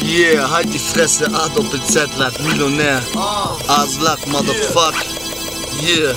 Yeah, halt die Fresse, A-Doppel-Z-Lack, Millionär. Aslak, Motherfuck. Yeah.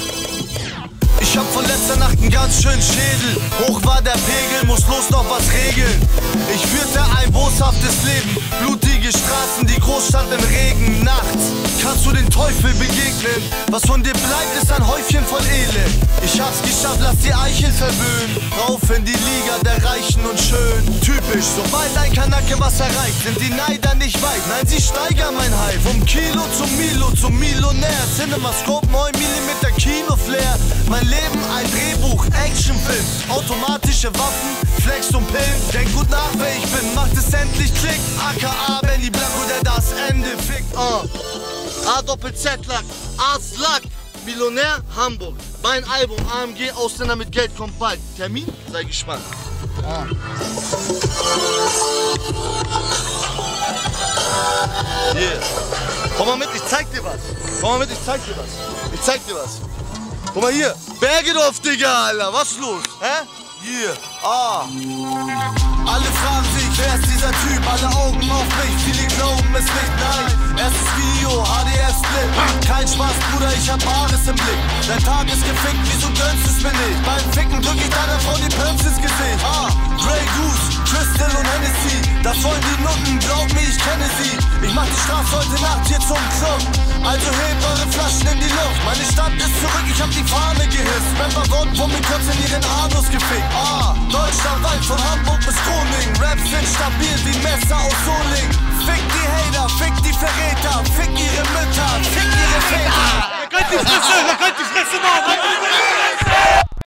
Ich hab von letzter Nacht einen ganz schönen Schädel. Hoch war der Pegel, muss los noch was regeln. Ich führte ein boshaftes Leben. Blutige Straßen, die Großstadt im Regen. Nachts kannst du den Teufel begegnen. Was von dir bleibt, ist ein Häufchen voll Elend. Ich hab's geschafft, lass die Eichel verwöhnen. Rauf in die Liga der Reichen und Schön. Typisch, sobald ein Kanacke was erreicht, sind die Neider nicht weit. Nein, sie steigern mein Hype. Vom Kilo zum Millionär. Cinemascope, 9 mm Kino-Flair. Mein Leben ein Drehbuch, Actionfilm. Automatische Waffen, Flex und Pillen. Denk gut nach, wer ich bin, macht es endlich Klick. AKA Benny Blanco, der das Ende fickt. A-Doppel-Z-Lack, Aslak, Millionär, Hamburg. Mein Album AMG, Ausländer mit Geld kommt bald. Termin? Sei gespannt. Yeah. Komm mal mit, ich zeig dir was. Komm mal mit, ich zeig dir was. Ich zeig dir was. Guck mal hier, Bergedorf, Digga, Alter, was ist los? Hä? Hier, Alle fragen sich, wer ist dieser Typ? Alle Augen auf mich, viele glauben es nicht, nein. Erstes Video, HDS-Split. Kein Spaß, Bruder, ich hab Bares im Blick. Dein Tag ist gefickt, wieso gönnst es mir nicht? Beim Ficken drück ich deiner Frau die Pumps ins Gesicht. Grey Goose, Crystal und Hennessy. Das wollen die Nutten, glaub mir, ich kenne sie. Ich mach die Straße heute Nacht hier zum Club. Also hebt eure Flaschen in die Luft. Meine Stadt ist zurück, ich hab die Fahne gehisst. Rapper wurden von mir kurz in ihren Anus gefickt. Deutschlandweit von Hamburg bis Groningen. Raps sind stabil wie Messer aus Solingen. Fick die Hater, fick die Verräter, fick ihre Mütter, fick ihre Väter. Da könnt die Fresse machen!